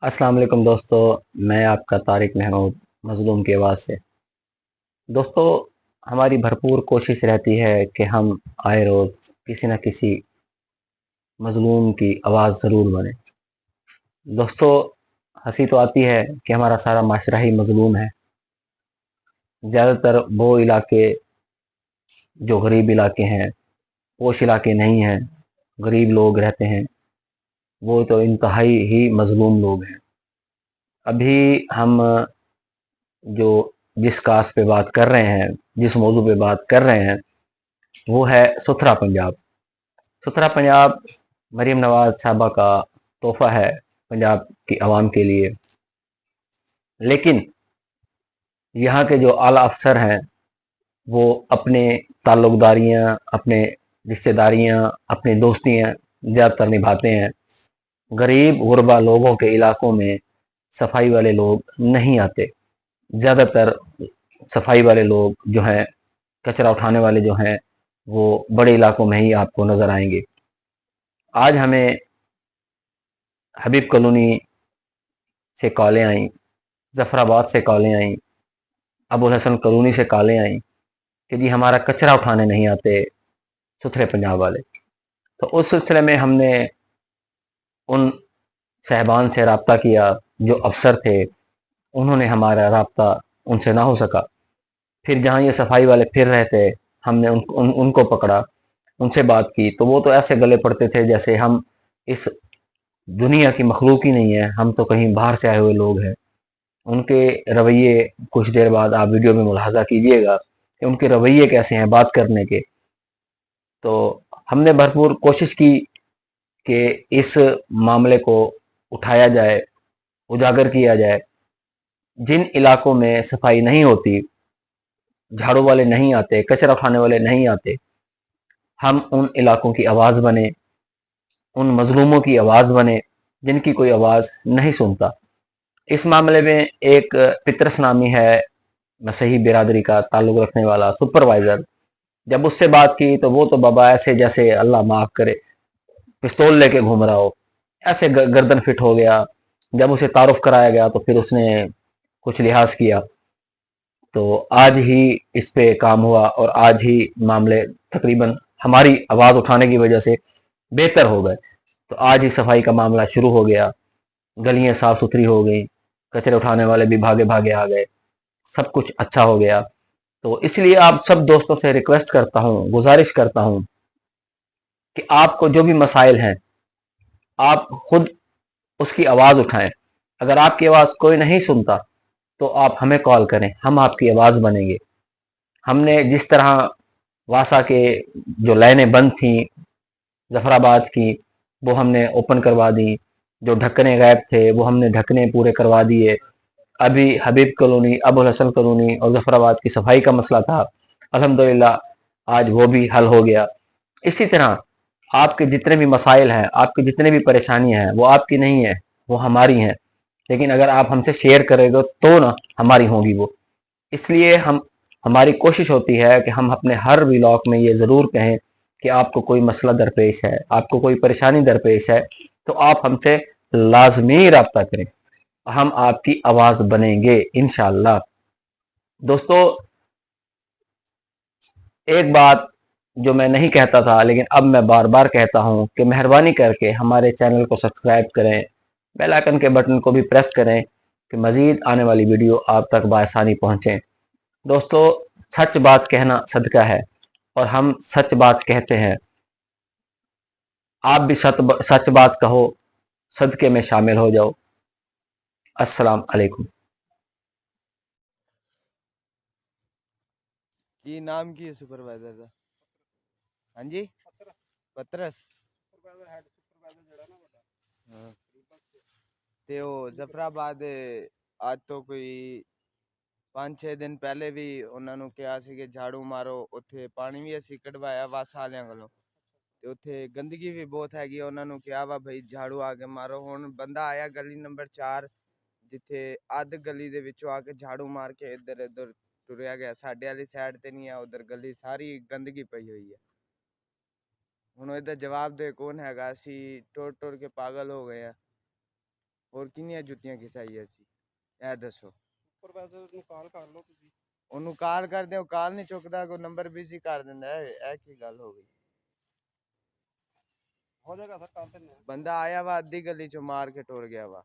السلام علیکم دوستو، میں آپ کا طارق محمود مظلوم کی آواز سے۔ دوستو، ہماری بھرپور کوشش رہتی ہے کہ ہم آئے روز کسی نہ کسی مظلوم کی آواز ضرور بنیں۔ دوستو، ہنسی تو آتی ہے کہ ہمارا سارا معاشرہ ہی مظلوم ہے۔ زیادہ تر وہ علاقے جو غریب علاقے ہیں، پوش علاقے نہیں ہیں، غریب لوگ رہتے ہیں، وہ تو انتہائی ہی مظلوم لوگ ہیں۔ ابھی ہم جو جس کاس پہ بات کر رہے ہیں، جس موضوع پہ بات کر رہے ہیں، وہ ہے ستھرا پنجاب۔ ستھرا پنجاب مریم نواز صاحبہ کا تحفہ ہے پنجاب کی عوام کے لیے، لیکن یہاں کے جو اعلیٰ افسر ہیں وہ اپنے تعلق داریاں، اپنے رشتہ داریاں، اپنی دوستیاں زیادہ تر نبھاتے ہیں۔ غریب غربا لوگوں کے علاقوں میں صفائی والے لوگ نہیں آتے۔ زیادہ تر صفائی والے لوگ جو ہیں، کچرا اٹھانے والے جو ہیں، وہ بڑے علاقوں میں ہی آپ کو نظر آئیں گے۔ آج ہمیں حبیب کالونی سے کالیں آئیں، ظفر آباد سے کالیں آئیں، ابو الحسن کالونی سے کالیں آئیں کہ جی ہمارا کچرا اٹھانے نہیں آتے ستھرے پنجاب والے۔ تو اس سلسلے میں ہم نے ان صاحبان سے رابطہ کیا جو افسر تھے، انہوں نے ہمارا رابطہ ان سے نہ ہو سکا۔ پھر جہاں یہ صفائی والے پھر رہے تھے، ہم نے ان کو پکڑا، ان سے بات کی، تو وہ تو ایسے گلے پڑتے تھے جیسے ہم اس دنیا کی مخلوق ہی نہیں ہے، ہم تو کہیں باہر سے آئے ہوئے لوگ ہیں۔ ان کے رویے کچھ دیر بعد آپ ویڈیو میں ملاحظہ کیجئے گا کہ ان کے رویے کیسے ہیں بات کرنے کے۔ تو ہم نے بھرپور کوشش کی کہ اس معاملے کو اٹھایا جائے، اجاگر کیا جائے۔ جن علاقوں میں صفائی نہیں ہوتی، جھاڑو والے نہیں آتے، کچرا اٹھانے والے نہیں آتے، ہم ان علاقوں کی آواز بنے، ان مظلوموں کی آواز بنے جن کی کوئی آواز نہیں سنتا۔ اس معاملے میں ایک پطرس نامی ہے مسیحی برادری کا تعلق رکھنے والا سپروائزر، جب اس سے بات کی تو وہ تو بابا ایسے جیسے اللہ معاف کرے پستول لے کے گھوم رہا ہو، ایسے گردن فٹ ہو گیا۔ جب اسے تعارف کرایا گیا تو پھر اس نے کچھ لحاظ کیا، تو آج ہی اس پہ کام ہوا اور آج ہی معاملے تقریباً ہماری آواز اٹھانے کی وجہ سے بہتر ہو گئے۔ تو آج ہی صفائی کا معاملہ شروع ہو گیا، گلیاں صاف ستھری ہو گئیں، کچرے اٹھانے والے بھی بھاگے بھاگے آ گئے، سب کچھ اچھا ہو گیا۔ تو اس لیے آپ سب دوستوں سے ریکویسٹ کرتا ہوں، گزارش کرتا ہوں کہ آپ کو جو بھی مسائل ہیں، آپ خود اس کی آواز اٹھائیں۔ اگر آپ کی آواز کوئی نہیں سنتا تو آپ ہمیں کال کریں، ہم آپ کی آواز بنیں گے۔ ہم نے جس طرح واسا کے جو لائنیں بند تھیں ظفر آباد کی، وہ ہم نے اوپن کروا دی۔ جو ڈھکنے غائب تھے وہ ہم نے ڈھکنے پورے کروا دیے۔ ابھی حبیب کالونی، ابو الحسن کالونی اور ظفر آباد کی صفائی کا مسئلہ تھا، الحمدللہ آج وہ بھی حل ہو گیا۔ اسی طرح آپ کے جتنے بھی مسائل ہیں، آپ کی جتنے بھی پریشانیاں ہیں، وہ آپ کی نہیں ہیں، وہ ہماری ہیں، لیکن اگر آپ ہم سے شیئر کریں گے تو نا ہماری ہوں گی وہ۔ اس لیے ہماری کوشش ہوتی ہے کہ ہم اپنے ہر ولاگ میں یہ ضرور کہیں کہ آپ کو کوئی مسئلہ درپیش ہے، آپ کو کوئی پریشانی درپیش ہے، تو آپ ہم سے لازمی رابطہ کریں، ہم آپ کی آواز بنیں گے انشاءاللہ۔ دوستو، ایک بات جو میں نہیں کہتا تھا لیکن اب میں بار بار کہتا ہوں کہ مہربانی کر کے ہمارے چینل کو سبسکرائب کریں، بیل آئکن کے بٹن کو بھی پریس کریں کہ مزید آنے والی ویڈیو آپ تک بآسانی پہنچیں۔ دوستو، سچ بات کہنا صدقہ ہے اور ہم سچ بات کہتے ہیں۔ آپ بھی سچ بات کہو، صدقے میں شامل ہو جاؤ۔ السلام علیکم۔ کی نام کی سپروائزر دا؟ ہاں جی، پترس ہاں۔ تے او ظفرآباد آج تو کوئی 5-6 دن پہلے بھی انہاں نوں کہا سی کہ جھاڑو مارو، اوتھے پانی بھی اسی کڈوایا واس والیاں کولوں، تے اوتھے گندگی بھی بہت ہے، انہاں نوں کہا وا بھائی جھاڑو آ کے مارو۔ ہن بندہ آیا گلی نمبر 4 جتھے ادھ گلی دے وچوں آ کے جھاڑو مار کے ادھر ادھر ٹریا گیا، ساڈے والی سائڈ تے نہیں ہے، ادھر گلی ساری گندگی پئی ہوئی ہے۔ ہن ادھر جواب دے کون ہے گا؟ اسی ٹور ٹور کے پاگل ہو گئے ہیں۔ ਹੋਰ ਕਿੰਨੀਆਂ ਜੁੱਤੀਆਂ ਘਿਸਾਈ ਅਸੀਂ ਇਹ ਦੱਸੋ। ਸੁਪਰਵਾਈਜ਼ਰ ਨੂੰ ਕਾਲ ਕਰ ਲਓ ਤੁਸੀਂ। ਉਹਨੂੰ ਕਾਲ ਕਰਦੇ ਉਹ ਕਾਲ ਨਹੀਂ ਚੁੱਕਦਾ, ਕੋਈ ਨੰਬਰ ਬਿਜ਼ੀ ਕਰ ਦਿੰਦਾ ਹੈ। ਇਹ ਕੀ ਗੱਲ ਹੋ ਗਈ। ਹੋ ਜਾਏਗਾ ਸਰ, ਕਰ ਦਿੰਦੇ ਆ। ਬੰਦਾ ਆਇਆ ਵਾ ਅੱਧੀ ਗਲੀ ਚੋਂ ਮਾਰ ਕੇ ਟੁਰ ਗਿਆ ਵਾ,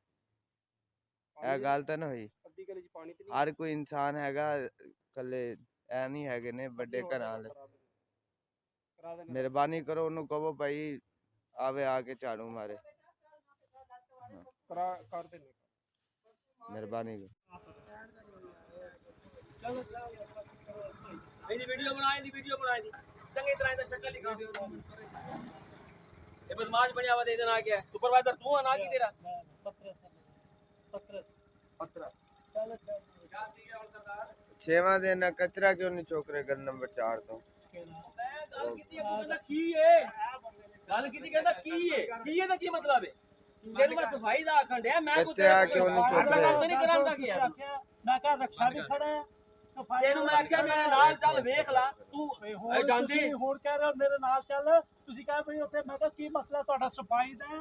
ਇਹ ਗੱਲ ਤਾਂ ਨਾ ਹੋਈ। ਅੱਧੀ ਗਲੀ 'ਚ ਪਾਣੀ ਤੇ ਨਹੀਂ ਹਰ ਕੋਈ ਇਨਸਾਨ ਹੈਗਾ, ਕੱਲੇ ਐ ਨਹੀਂ ਹੈਗੇ ਨੇ ਵੱਡੇ ਘਰਾਂ ਵਾਲੇ। ਕਰਾ ਦੇਣੇ। ਮਿਹਰਬਾਨੀ ਕਰੋ ਉਹਨੂੰ ਕਹੋ ਭਾਈ ਆਵੇ ਆ ਕੇ ਝਾੜੂ ਮਾਰੇ। ਕਰ ਦੇਣੇ। ਮਿਹਰਬਾਨੀ ਕਰੋ। ਇਹਦੀ ਵੀਡੀਓ ਬਣਾਈ ਦੀ ਚੰਗੀ ਤਰ੍ਹਾਂ ਇਹਦਾ ਸ਼ਕਲ ਲਿਖਾ। ਇਹ ਬਦਮਾਸ਼ ਬਣਿਆ ਵਾ, ਇਹਦਾ ਨਾਂ ਕੀ ਹੈ? ਸੁਪਰਵਾਈਜ਼ਰ ਤੂੰ ਆ, ਨਾਂ ਕੀ ਤੇਰਾ? ਪਤਰਸ। ਛੇਵਾਂ ਦਿਨ ਕਚਰਾ ਕਿਉਂ ਨਹੀਂ ਚੁੱਕ ਰਹੇ? ਗੱਲ ਨੰਬਰ 4 ਤੋਂ ਮੈਂ ਗੱਲ ਕੀਤੀ ਹੈ, ਤੂੰ ਕਹਿੰਦਾ ਕੀ ਏ? ਗੱਲ ਕੀਤੀ ਕਹਿੰਦਾ ਕੀ ਏ? ਕੀ ਇਹਦਾ ਕੀ ਮਤਲਬ ਹੈ? ਤੈਨੂੰ ਮੈਂ ਸਫਾਈ ਦਾ ਆਖਣ ਡਿਆ, ਮੈਂ ਕੋਈ ਕਚਰਾ ਕਿਉਂ ਨਹੀਂ ਚੁੱਕ ਰਹੇ? ਕੰਮ ਨਹੀਂ ਕਰਾਂਦਾ ਕੀ ਯਾਰ। ਮੈਂ ਕਿਹਾ ਰਕਸ਼ਾ ਵੀ ਖੜਾ ਹੈ, ਸਫਾਈ ਤੈਨੂੰ ਮੈਂ ਆਖਿਆ ਮੇਰੇ ਨਾਲ ਚੱਲ ਵੇਖ ਲਾ ਤੂੰ ਇਹ ਗਾਂਧੀ। ਤੁਸੀਂ ਹੁਣ ਕਹਿ ਰਹੇ ਹੋ ਮੇਰੇ ਨਾਲ ਚੱਲ, ਤੁਸੀਂ ਕਹਿ ਬਈ ਉੱਥੇ। ਮੈਂ ਕਿਹਾ ਕੀ ਮਸਲਾ ਤੁਹਾਡਾ? ਸਫਾਈ ਦਾ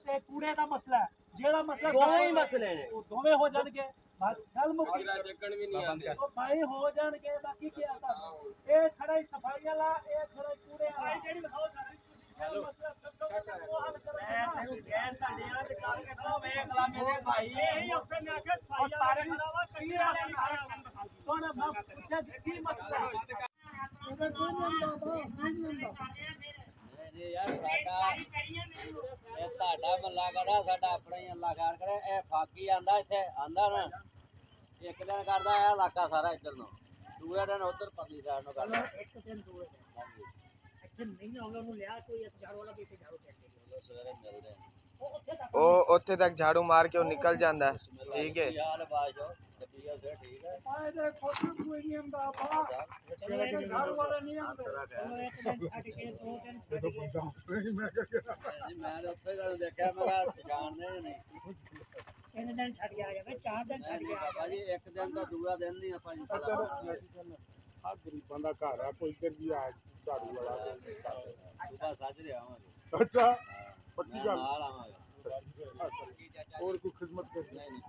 ਤੇ ਕੂੜੇ ਦਾ ਮਸਲਾ ਹੈ। ਜਿਹੜਾ ਮਸਲਾ ਦੋਵੇਂ ਹੀ ਮਸਲੇ ਨੇ, ਉਹ ਦੋਵੇਂ ਹੋ ਜਾਣਗੇ, ਬਸ ਗੱਲ ਮੁੱਕੀ। ਚੱਕਣ ਵੀ ਨਹੀਂ ਆਉਂਦੇ। ਉਹ ਭਾਈ ਹੋ ਜਾਣਗੇ, ਬਾਕੀ ਕੀ ਆਤਾ। ਇਹ ਖੜਾ ਹੀ ਸਫਾਈ ਵਾਲਾ, ਇਹ ਖੜਾ ਹੀ ਕੂੜੇ ਵਾਲਾ। ਜਿਹੜੀ ਦਿਖਾਓ ਸਾਰੀ ਤੁਸੀਂ ਮਸਲਾ ਦੱਸੋ, ਉਹ ਹੱਲ ਕਰਾਂਗੇ। ਮੈਂ ਤੈਨੂੰ ਗੈਰ ਸਾਡੇ ਆ ਤੇ ਗੱਲ ਕਰਦਾ, ਵੇਖ ਲਾ ਮੇਰੇ ਭਾਈ। ਇਹ ਅਫਸਰ ਨੇ ਆਖਿਆ ਸਫਾਈ ਵਾਲਾ ਖੜਾ ਵਾ, ਕਈ ਰਾਸੀ ਸੁਣ। ਮੈਂ ਪੁੱਛਿਆ ਕੀ ਮਸਲਾ ਹੈ? ਉਹਦਾ ਕੋਈ ਨਹੀਂ ਹੁੰਦਾ। ਯਾਰ ਸਾਡਾ ਇਹ ਤੁਹਾਡਾ ਮੱਲਾ ਕਰਾ, ਸਾਡਾ ਆਪਣਾ ਹੀ ਅੱਲਾ ਖਾਰ ਕਰੇ। ਇਹ ਫਾਕੀ ਆਂਦਾ ਇੱਥੇ ਆਂਦਾ ਨਾ, ਇੱਕ ਦਿਨ ਕਰਦਾ ਇਹ ਇਲਾਕਾ ਸਾਰਾ ਇੱਧਰ ਨੂੰ, ਦੂਏ ਦਿਨ ਉੱਧਰ ਪਰਲੀ ਸਾਈਡ ਨੂੰ ਕਰਦਾ। ਇੱਕ ਦਿਨ ਦੂਏ ਇੱਥੇ ਨਹੀਂ ਆਉਂਦਾ, ਉਹਨੂੰ ਲਿਆ ਕੋਈ ਝਾੜੂ ਵਾਲਾ ਵੀ ਝਾੜੂ ਚੱਲਦੇ। ਸਵੇਰੇ ਮਿਲਦੇ ਉਹ ਉੱਥੇ ਤੱਕ ਝਾੜੂ ਮਾਰ ਕੇ ਉਹ ਨਿਕਲ ਜਾਂਦਾ। ਠੀਕ ਹੈ, ਕੀ ਹਾਲ ਬਾਸ਼ੋ? ਵਧੀਆ ਸੇ ਠੀਕ ਹੈ। ਇਹਦੇ ਖੁਦ ਕੋਈ ਨਹੀਂ ਆਉਂਦਾ ਬਾ, ਝਾੜੂ ਵਾਲਾ ਨਹੀਂ ਆਉਂਦਾ। ਇੱਕ ਦਿਨ ਛੱਡ ਕੇ, ਦੋ ਦਿਨ ਛੱਡ ਕੇ। ਮੈਂ ਤਾਂ ਉੱਥੇ ਤੁਹਾਨੂੰ ਦੇਖਿਆ, ਮੈਂ ਕਿਹਾ ਪਛਾਣਦੇ ਨਹੀਂ। 3 ਦਿਨ ਛੱਡ ਕੇ ਆ ਜਾਵੇ, 4 ਦਿਨ ਛੱਡ ਕੇ ਆ ਬਾਬਾ ਜੀ ਇੱਕ ਦਿਨ ਤਾਂ ਦੂਆ ਦਿਨ ਨਹੀਂ ਆਪਾਂ ਜੀ। ਆ ਗਰੀਬਾਂ ਦਾ ਘਰ ਆ, ਕੋਈ ਇੱਧਰ ਵੀ ਆ ਝਾੜੂ ਵਾਲਾ ਸੁਬਾ ਸਾਜਰੇ ਆਵਾਂਗੇ। ਅੱਛਾ ਪੱਕੀ ਗੱਲ। ਨਾਲ ਆਵਾਂਗੇ। ਹੋਰ ਕੋਈ ਖਿਦਮਤ ਕਰਨੀ? ਨਹੀਂ ਨਹੀਂ